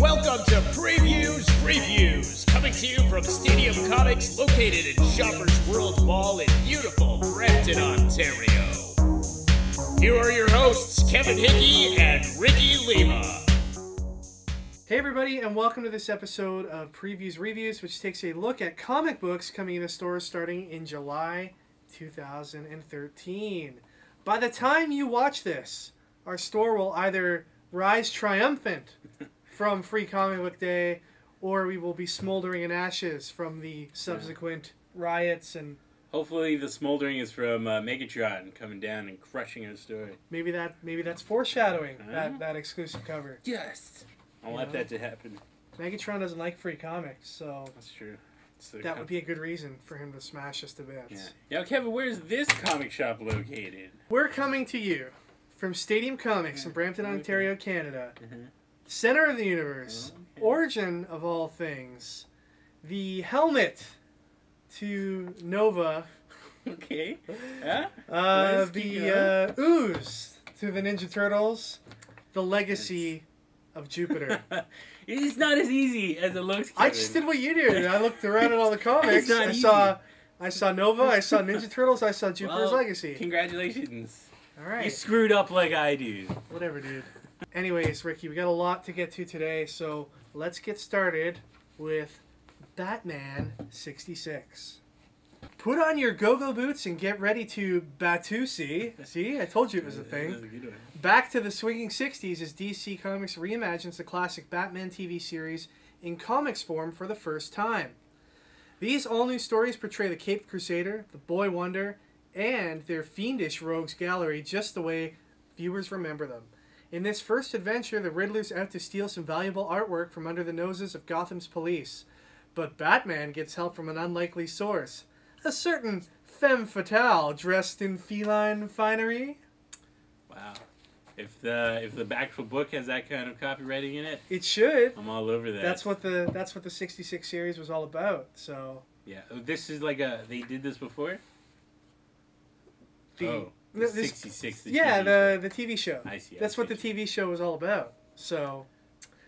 Welcome to Previews Reviews, coming to you from Stadium Comics, located in Shoppers World Mall in beautiful Brampton, Ontario. Here are your hosts, Kevin Hickey and Ricky Lima. Hey everybody, and welcome to this episode of Previews Reviews, which takes a look at comic books coming into stores starting in July 2013. By the time you watch this, our store will either rise triumphant from Free Comic Book Day, or we will be smoldering in ashes from the subsequent riots. And hopefully the smoldering is from Megatron coming down and crushing our store. maybe that's foreshadowing that exclusive cover. Yes, I want that to happen. Megatron doesn't like free comics, so That's true. that would be a good reason for him to smash us to bits. Yeah. Now, Kevin, where's this comic shop located? We're coming to you from Stadium Comics in Brampton, Ontario, Canada. Center of the universe, origin of all things, the helmet to Nova, Okay. Yeah? the ooze to the Ninja Turtles, the legacy of Jupiter. It's not as easy as it looks, Kevin. I just did what you did. I looked around at all the comics. It's not easy. I saw Nova, I saw Ninja Turtles, I saw Jupiter's Legacy. Congratulations. All right. You screwed up like I do. Whatever, dude. Anyways, Ricky, we got a lot to get to today, so let's get started with Batman 66. Put on your go-go boots and get ready to Batusi. See, I told you it was a thing. That's a good one. Back to the swinging 60s as DC Comics reimagines the classic Batman TV series in comics form for the first time. These all-new stories portray the Caped Crusader, the Boy Wonder, and their fiendish rogues gallery just the way viewers remember them. In this first adventure, the Riddler's out to steal some valuable artwork from under the noses of Gotham's police. But Batman gets help from an unlikely source. A certain femme fatale dressed in feline finery. Wow. If the actual book has that kind of copywriting in it, It should. I'm all over that. That's what the 66 series was all about. So Yeah. This is like they did this before? the 66. yeah, TV the TV show. I see. That's what the TV show was all about. So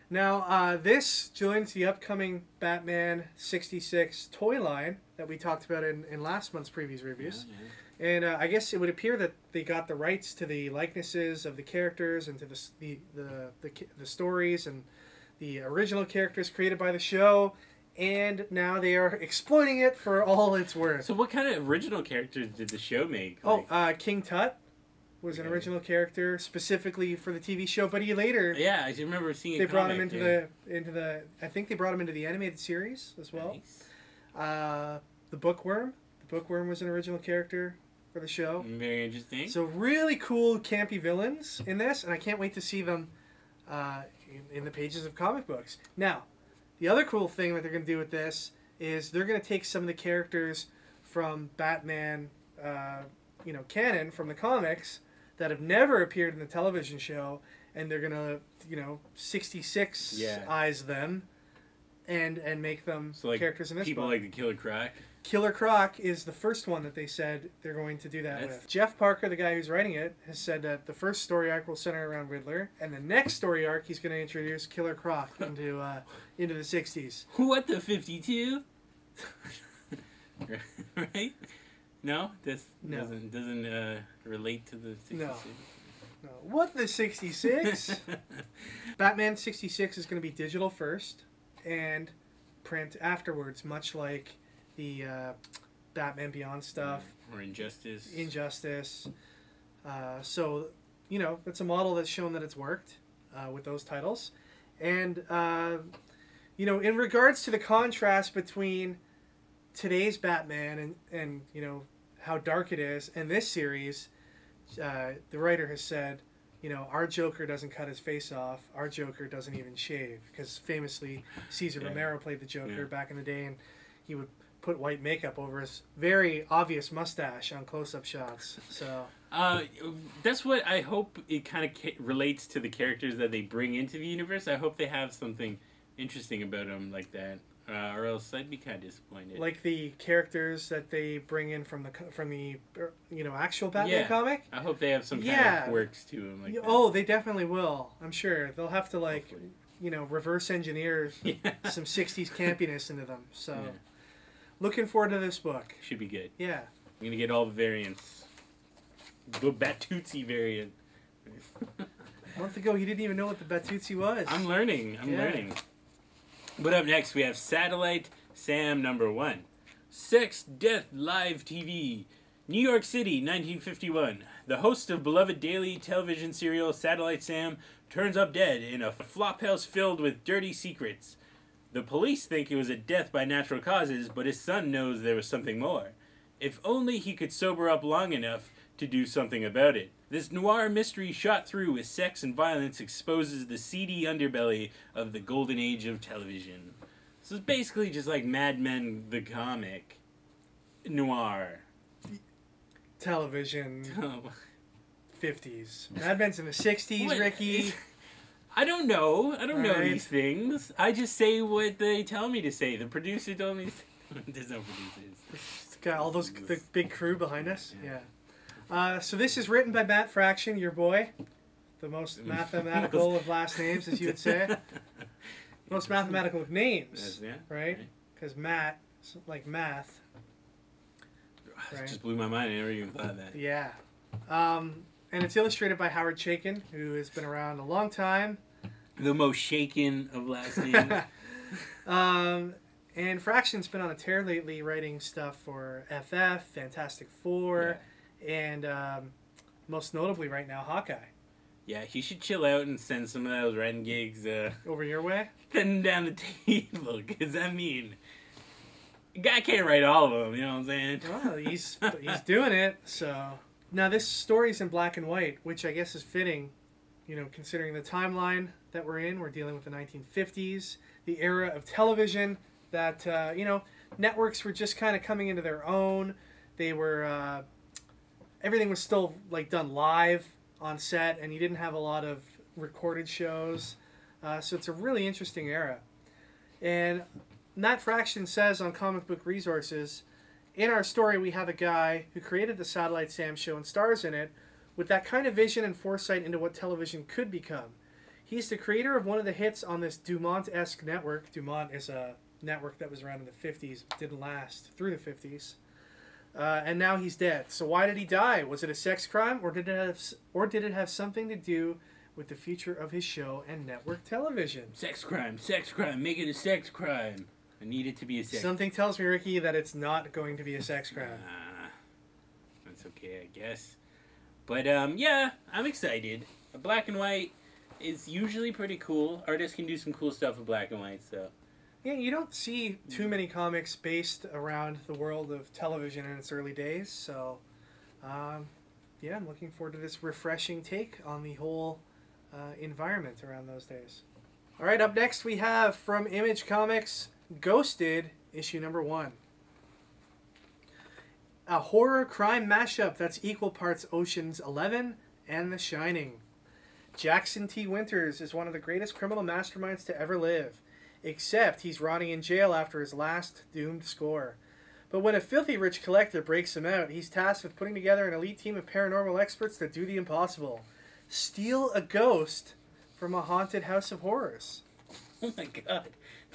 now this joins the upcoming Batman 66 toy line that we talked about in last month's previews reviews. Yeah. And I guess it would appear that they got the rights to the likenesses of the characters and to the stories and the original characters created by the show, and now they are exploiting it for all it's worth. So what kind of original characters did the show make? King Tut was an original character specifically for the TV show, but he later Yeah, I just remember seeing. they brought him into the I think they brought him into the animated series as well. Nice. The Bookworm. The Bookworm was an original character for the show. Very interesting. So really cool, campy villains in this, and I can't wait to see them in the pages of comic books. Now, the other cool thing that they're going to do with this is they're going to take some of the characters from Batman, canon from the comics that have never appeared in the television show, and they're going to, 66 eyes them and make them characters in this people book. like the Killer Croc. Killer Croc is the first one that they said they're going to do that with. Jeff Parker, the guy who's writing it, has said that the first story arc will center around Riddler, and the next story arc he's going to introduce Killer Croc into the 60s. What, the 52? Right? No, this doesn't relate to the 66. No. What, the 66? Batman 66 is going to be digital first and print afterwards, much like the Batman Beyond stuff. Or Injustice. So, it's a model that's shown that it's worked with those titles. And, in regards to the contrast between today's Batman and how dark it is, and this series, the writer has said, our Joker doesn't cut his face off. Our Joker doesn't even shave. Because famously, Cesar Romero played the Joker back in the day, and he would put white makeup over his very obvious mustache on close-up shots. So that's what I hope it kind of relates to the characters that they bring into the universe. I hope they have something interesting about them like that. or else I'd be kind of disappointed. Like the characters that they bring in from the actual Batman comic. I hope they have some kind of quirks to them. Like oh, they definitely will. I'm sure they'll have to you know, reverse engineer some 60s campiness into them. So, looking forward to this book. Should be good. Yeah. I'm gonna get all the variants. The Batootsie variant. A month ago, he didn't even know what the Batootsie was. I'm learning. I'm learning. But up next, we have Satellite Sam #1. Sex, Death, Live TV. New York City, 1951. The host of beloved daily television serial Satellite Sam turns up dead in a flophouse filled with dirty secrets. The police think it was a death by natural causes, but his son knows there was something more. If only he could sober up long enough to do something about it. This noir mystery shot through with sex and violence exposes the seedy underbelly of the golden age of television. So it's basically just like Mad Men the comic. Noir. Television. Oh. 50s. Mad Men's in the 60s, What? Ricky. I don't know. I don't know Right. these things. I just say what they tell me to say. The producer told me to say. There's no producers. It's got all those the big crew behind us. Yeah. So this is written by Matt Fraction, your boy. The most mathematical of last names, as you would say. Most mathematical of names, right? Because Matt, like math. It just blew my mind. I never even thought of that. Yeah. And it's illustrated by Howard Chaykin, who has been around a long time. The most shaken of last names. And Fraction's been on a tear lately, writing stuff for FF, Fantastic Four, and most notably right now, Hawkeye. Yeah, he should chill out and send some of those writing gigs Over your way? send them down the table. Because, I mean, the guy can't write all of them, you know what I'm saying? Well, he's doing it, so... Now, this story's in black and white, which I guess is fitting, you know, considering the timeline that we're in. We're dealing with the 1950s, the era of television that, you know, networks were just kind of coming into their own. They were... everything was still, like, done live on set, and you didn't have a lot of recorded shows. So it's a really interesting era. And Matt Fraction says on Comic Book Resources, in our story we have a guy who created the Satellite Sam show and stars in it with that kind of vision and foresight into what television could become. He's the creator of one of the hits on this Dumont-esque network. Dumont is a network that was around in the 50s, didn't last through the 50s. And now he's dead. So why did he die? Was it a sex crime, or did it have something to do with the future of his show and network television? Sex crime, make it a sex crime. I need it to be a sex crime. Something tells me, Ricky, that it's not going to be a sex crime. That's okay, I guess. But, yeah, I'm excited. Black and white is usually pretty cool. Artists can do some cool stuff with black and white, so... Yeah, you don't see too many comics based around the world of television in its early days, so yeah, I'm looking forward to this refreshing take on the whole environment around those days. All right, up next we have from Image Comics, Ghosted, issue #1. A horror crime mashup that's equal parts Ocean's 11 and The Shining. Jackson T. Winters is one of the greatest criminal masterminds to ever live. Except he's rotting in jail after his last doomed score. But when a filthy rich collector breaks him out, he's tasked with putting together an elite team of paranormal experts that do the impossible. Steal a ghost from a haunted house of horrors. Oh my god,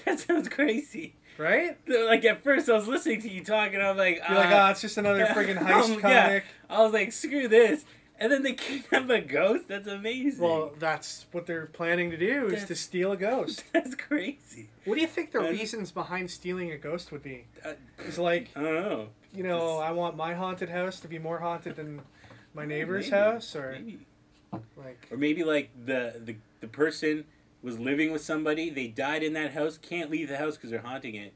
that sounds crazy. Right? Like, at first I was listening to you talk and I'm like... You're like, oh, it's just another friggin' heist comic. I was like, screw this. And then they kidnap a ghost? That's amazing. Well, that's what they're planning to do, is to steal a ghost. That's crazy. What do you think the reasons behind stealing a ghost would be? It's like, I don't know. You know, I want my haunted house to be more haunted than my neighbor's house, or maybe. Like, or maybe like the person was living with somebody, they died in that house, can't leave the house because they're haunting it,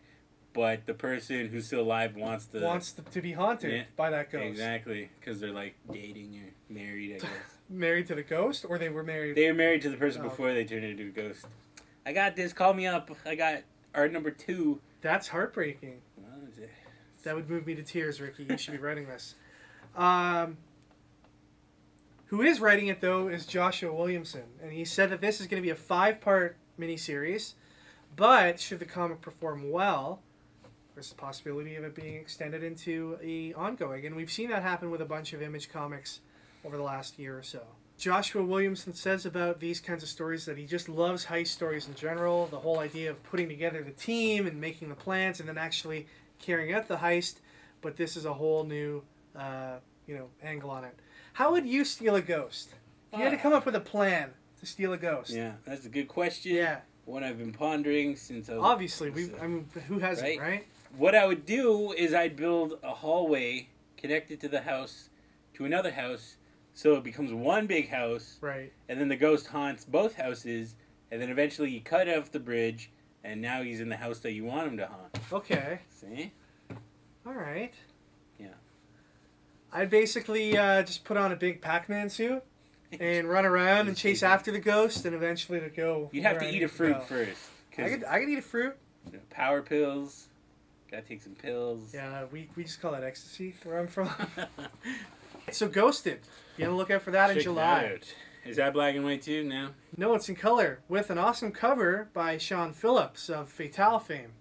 but the person who's still alive wants to be haunted by that ghost. Exactly, because they're like dating or married, I guess. Married to the ghost, or they were married? They were married to the person before they turned into a ghost. I got this. Call me up. I got art #2. That's heartbreaking. Well, that would move me to tears, Ricky. You should be writing this. Who is writing it, though, is Joshua Williamson. And he said that this is going to be a 5-part miniseries. But should the comic perform well, there's the possibility of it being extended into a ongoing. And we've seen that happen with a bunch of Image comics over the last year or so. Joshua Williamson says about these kinds of stories that he just loves heist stories in general. The whole idea of putting together the team and making the plans and then actually carrying out the heist. But this is a whole new, angle on it. How would you steal a ghost? If you had to come up with a plan to steal a ghost. Yeah, that's a good question. Yeah. One I've been pondering since I was... Obviously, who hasn't, right? What I would do is I'd build a hallway connected to the house to another house, so it becomes one big house. Right. And then the ghost haunts both houses, and then eventually you cut off the bridge, and now he's in the house that you want him to haunt. Okay. See? All right. Yeah. I'd basically just put on a big Pac-Man suit and run around and chase after the ghost, and eventually to go. You'd have to eat a fruit first. I could eat a fruit. Power pills. Gotta take some pills. Yeah, we just call that ecstasy where I'm from. So Ghosted. Be on the lookout for that in July. That out. Is that black and white too now? No, it's in color with an awesome cover by Sean Phillips of Fatale fame.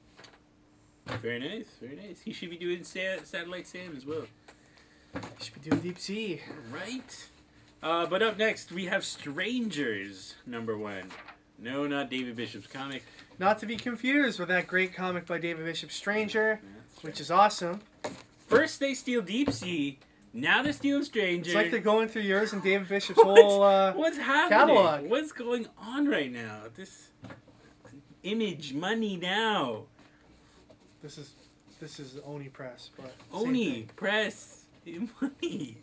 Very nice, very nice. He should be doing Satellite Sam as well. He should be doing Deep Sea. Right. But up next, we have Strangers, #1. No, not David Bishop's comic. Not to be confused with that great comic by David Bishop, Stranger, which is awesome. First they steal Deep Sea, now they're stealing Stranger. It's like they're going through yours and David Bishop's whole what's happening? catalog. What's going on right now? This Image, money now. This is Oni Press, but Oni Press, money.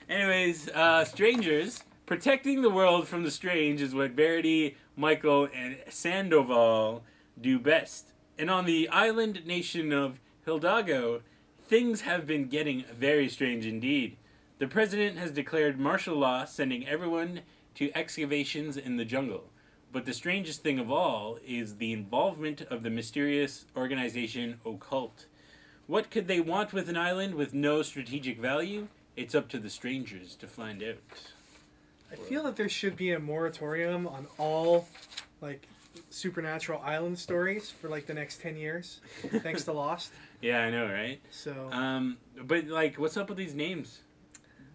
Anyways, Strangers. Protecting the world from the strange is what Verity, Michael, and Sandoval do best. And on the island nation of Hidalgo, things have been getting very strange indeed. The president has declared martial law, sending everyone to excavations in the jungle. But the strangest thing of all is the involvement of the mysterious organization Occult. What could they want with an island with no strategic value? It's up to the strangers to find out. I feel that there should be a moratorium on all, supernatural island stories for, the next 10 years, thanks to Lost. Yeah, I know, right? So... but, what's up with these names?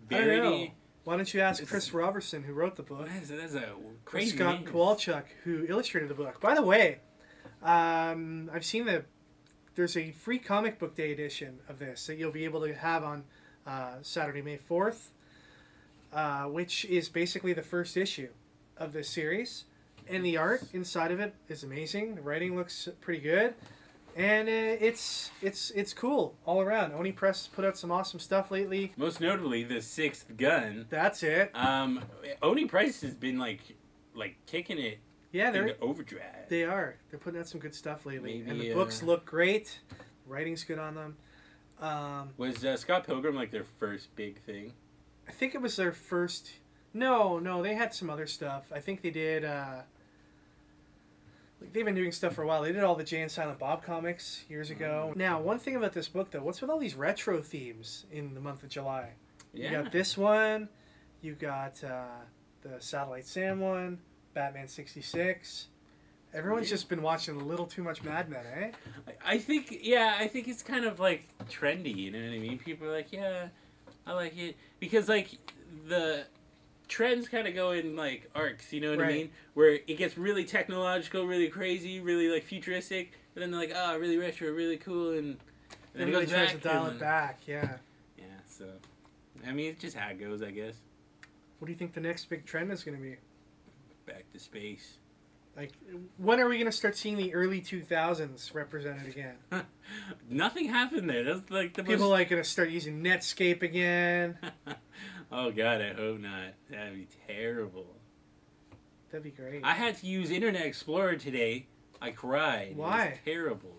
Verity? I don't know. Why don't you ask Chris Robertson, who wrote the book? That's a crazy Scott name. Kowalchuk, who illustrated the book. By the way, I've seen there's a free comic book day edition of this that you'll be able to have on Saturday, May 4th. Which is basically the first issue of this series. And the art inside of it is amazing. The writing looks pretty good. And it's cool all around. Oni Press has put out some awesome stuff lately. Most notably, the Sixth Gun. That's it. Oni Press has been, kicking it they're overdrive. They are. They're putting out some good stuff lately. Maybe, and the books look great. The writing's good on them. Was Scott Pilgrim, their first big thing? I think it was their first... No, they had some other stuff. I think they did... they've been doing stuff for a while. They did all the Jay and Silent Bob comics years ago. Now, one thing about this book, though, what's with all these retro themes in the month of July? Yeah. You got this one. You got the Satellite Sam one. Batman 66. Everyone's just been watching a little too much Mad Men, eh? I think it's kind of, trendy, you know what I mean? People are like, yeah... I like it because the trends kind of go in arcs, you know what I mean? Where it gets really technological, really crazy, really futuristic, and then they're like, oh, really retro, really cool, and then it goes back. To dial it back, yeah. Yeah, so I mean, it's just how it goes, I guess. What do you think the next big trend is going to be? Back to space. When are we going to start seeing the early 2000s represented again? Nothing happened there. That's the people going to start using Netscape again. Oh God, I hope not. That'd be terrible. That'd be great. I had to use Internet Explorer today. I cried. Why? It was terrible.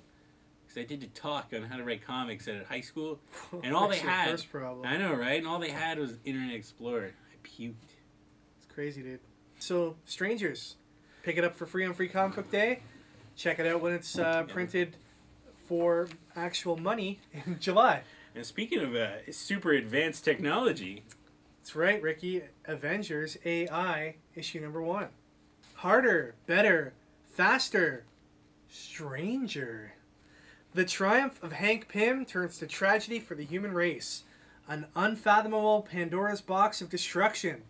Because I did a talk on how to write comics at high school, and all they had. First problem. I know, right? And all they had was Internet Explorer. I puked. It's crazy, dude. So, Strangers. Pick it up for free on Free Comic Book Day. Check it out when it's printed for actual money in July. And speaking of super advanced technology... That's right, Ricky. Avengers AI, issue #1. Harder, better, faster, stranger. The triumph of Hank Pym turns to tragedy for the human race. An unfathomable Pandora's box of destruction.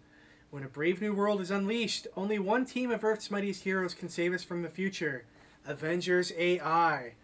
When a brave new world is unleashed, only one team of Earth's mightiest heroes can save us from the future. Avengers AI.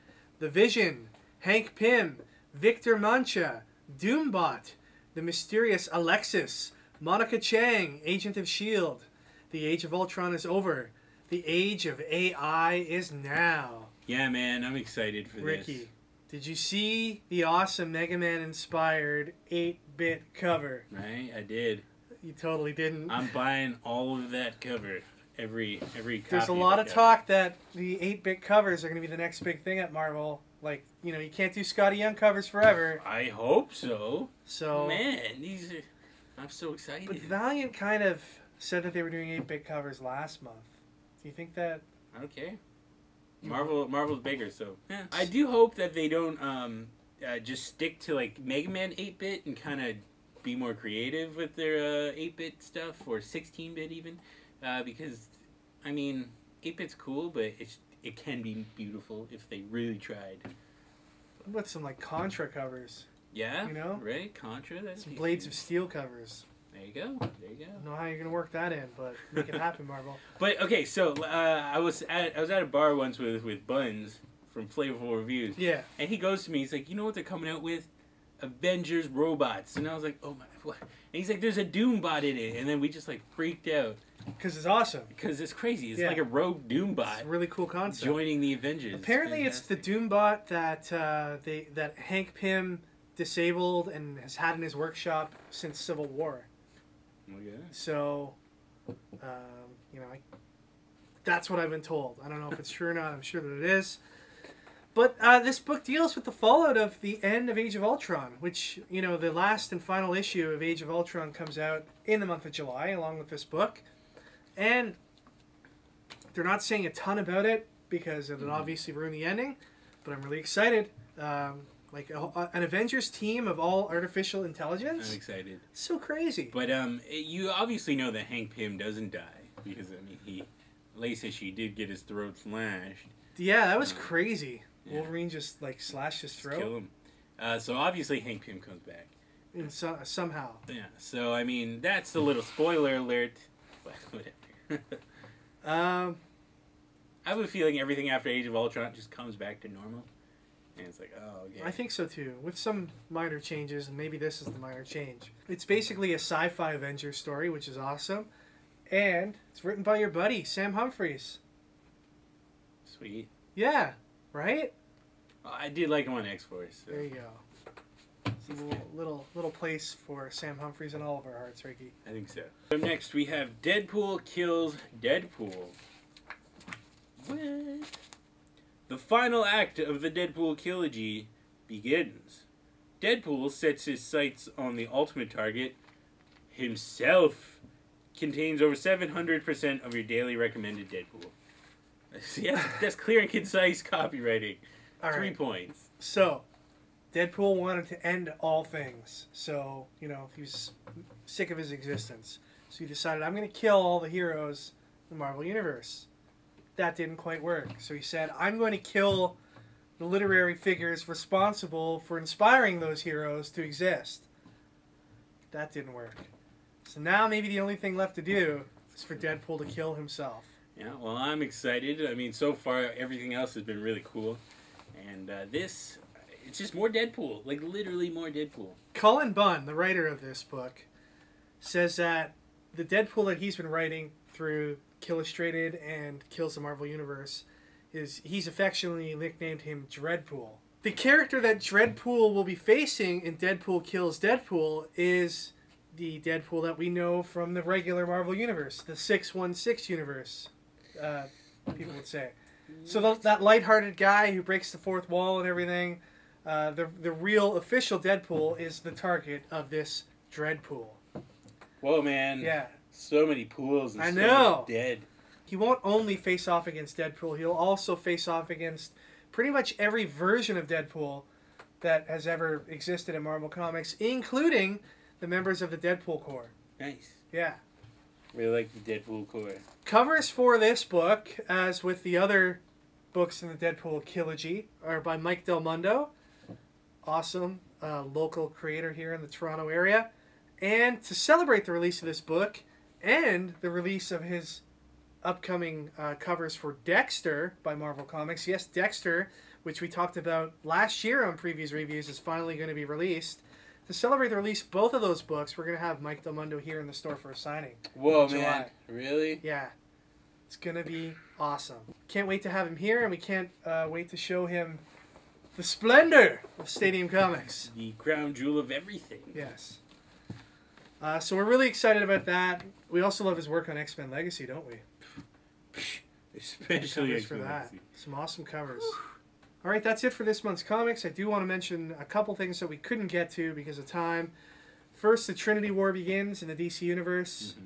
The Vision, Hank Pym, Victor Mancha, Doombot, the mysterious Alexis, Monica Chang, Agent of S.H.I.E.L.D. The Age of Ultron is over. The age of AI is now. Yeah, man, I'm excited for Ricky, this. did you see the awesome Mega Man inspired 8-bit cover? Right, I did. You totally didn't. I'm buying all of that cover. Every copy. There's a lot of talk that the 8-bit covers are going to be the next big thing at Marvel. Like, you know, you can't do Scotty Young covers forever. I hope so. So, man, I'm so excited. But Valiant kind of said that they were doing 8-bit covers last month. Do you think that? I don't care. Marvel's bigger, so yeah. I do hope that they don't just stick to like Mega Man 8-bit and kind of be more creative with their 8-bit stuff or 16-bit even, because I mean 8-bit's cool, but it can be beautiful if they really tried. What about some like Contra covers? Yeah, you know, right? Contra. That's some Blades of Steel covers. There you go. There you go. I don't know how you're gonna work that in, but make it happen, Marvel. But okay, so I was at a bar once with Buns from Flavorful Reviews. Yeah. And he goes to me. He's like, you know what they're coming out with? Avengers robots. And I was like, oh my, what? And he's like, there's a Doombot in it. And then we just like freaked out. Because it's awesome. Because it's crazy. It's like a rogue Doombot. It's a really cool concept. Joining the Avengers. Apparently, it's the Doombot that Hank Pym disabled and has had in his workshop since Civil War. Okay. So, you know, that's what I've been told. I don't know if it's true or not. I'm sure that it is. But this book deals with the fallout of the end of Age of Ultron, which, you know, the last and final issue of Age of Ultron comes out in the month of July, along with this book. And they're not saying a ton about it because it would obviously ruin the ending, but I'm really excited. Like an Avengers team of all artificial intelligence. I'm excited. It's so crazy. But you obviously know that Hank Pym doesn't die because I mean he last issue did get his throat slashed. Yeah, that was crazy. Yeah. Wolverine just like slashed his throat. Kill him. So obviously Hank Pym comes back. And somehow. Yeah. So I mean that's a little spoiler alert. But whatever. I have a feeling everything after Age of Ultron just comes back to normal. And it's like, oh, okay. I think so too, with some minor changes, and maybe this is the minor change. It's basically a sci-fi Avengers story, which is awesome, and it's written by your buddy Sam Humphries. Sweet. Yeah, right? Well, I did like him on X-Force. So. There you go. It's a little place for Sam Humphries in all of our hearts, Ricky. I think so. Up next, we have Deadpool Kills Deadpool. What? The final act of the Deadpool trilogy begins. Deadpool sets his sights on the ultimate target, himself. Contains over 700% of your daily recommended Deadpool. Yeah, that's clear and concise copywriting. All 3 right. points. So, Deadpool wanted to end all things. So, you know, he was sick of his existence. So he decided, I'm going to kill all the heroes in the Marvel Universe. That didn't quite work. So he said, I'm going to kill the literary figures responsible for inspiring those heroes to exist. That didn't work. So now maybe the only thing left to do is for Deadpool to kill himself. Yeah, well, I'm excited. I mean, so far, everything else has been really cool. And it's just more Deadpool. Like, literally more Deadpool. Cullen Bunn, the writer of this book, says that the Deadpool that he's been writing through Illustrated and Kills the Marvel Universe he's affectionately nicknamed him Dreadpool. The character that Dreadpool will be facing in Deadpool Kills Deadpool is the Deadpool that we know from the regular Marvel Universe, the 616 universe, people would say. So that lighthearted guy who breaks the fourth wall and everything, the real official Deadpool is the target of this Dreadpool. Whoa, man. Yeah. So many pools and I so know. many dead. He won't only face off against Deadpool, he'll also face off against pretty much every version of Deadpool that has ever existed in Marvel Comics, including the members of the Deadpool Corps. Nice. Yeah. Really like the Deadpool Corps. Covers for this book, as with the other books in the Deadpool trilogy, are by Mike Del Mundo. Awesome local creator here in the Toronto area. And to celebrate the release of this book, and the release of his upcoming covers for Dexter by Marvel Comics. Yes, Dexter, which we talked about last year on previous reviews, is finally going to be released. To celebrate the release of both of those books, we're going to have Mike Del Mundo here in the store for a signing. Whoa, in July. man. Really? Yeah. It's going to be awesome. Can't wait to have him here, and we can't wait to show him the splendor of Stadium Comics. The crown jewel of everything. Yes. So we're really excited about that. We also love his work on X-Men Legacy, don't we? Especially Covers for that. Some awesome covers. All right, that's it for this month's comics. I do want to mention a couple things that we couldn't get to because of time. First, the Trinity War begins in the DC Universe.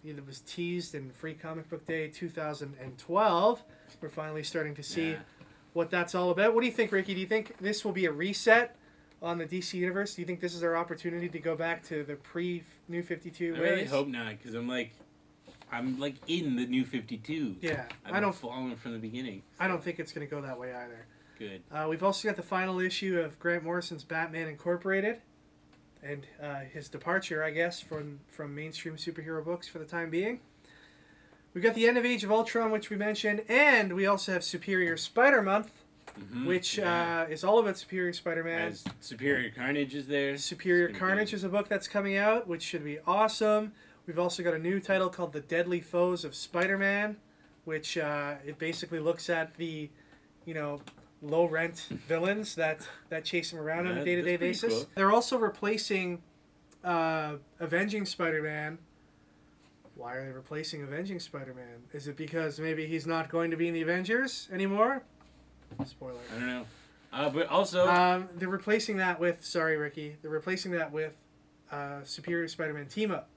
It was teased in Free Comic Book Day 2012. We're finally starting to see what that's all about. What do you think, Ricky? Do you think this will be a reset on the DC Universe? Do you think this is our opportunity to go back to the pre-New 52 ways? I really hope not, because I'm like in the New 52. Yeah. I don't follow from the beginning. So. I don't think it's going to go that way either. Good. We've also got the final issue of Grant Morrison's Batman Incorporated, and his departure, I guess, from mainstream superhero books for the time being. We've got the end of Age of Ultron, which we mentioned, and we also have Superior Spider Month, which is all about Superior Spider-Man. As Superior Carnage is there. Superior Carnage is a book that's coming out, which should be awesome. We've also got a new title called The Deadly Foes of Spider-Man, which it basically looks at the, low-rent villains that chase him around on a day-to-day basis. Cool. They're also replacing Avenging Spider-Man. Why are they replacing Avenging Spider-Man? Is it because maybe he's not going to be in the Avengers anymore? Spoiler. I don't know. But also... they're replacing that with... Sorry, Ricky. They're replacing that with Superior Spider-Man Team-Up.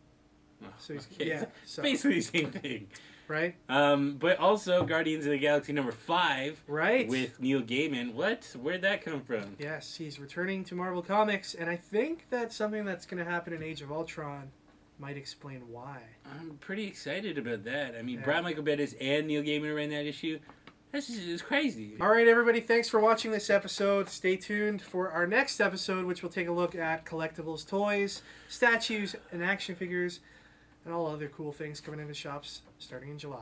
So okay. yeah, It's basically the same thing. Right? But also Guardians of the Galaxy #5. Right. With Neil Gaiman. What? Where'd that come from? Yes, he's returning to Marvel Comics, and I think that's something that's going to happen in Age of Ultron. Might explain why. I'm pretty excited about that. I mean, Brian Michael Bendis and Neil Gaiman ran that issue. That's just crazy. All right, everybody, thanks for watching this episode. Stay tuned for our next episode, which will take a look at collectibles, toys, statues, and action figures, and all other cool things coming into shops starting in July.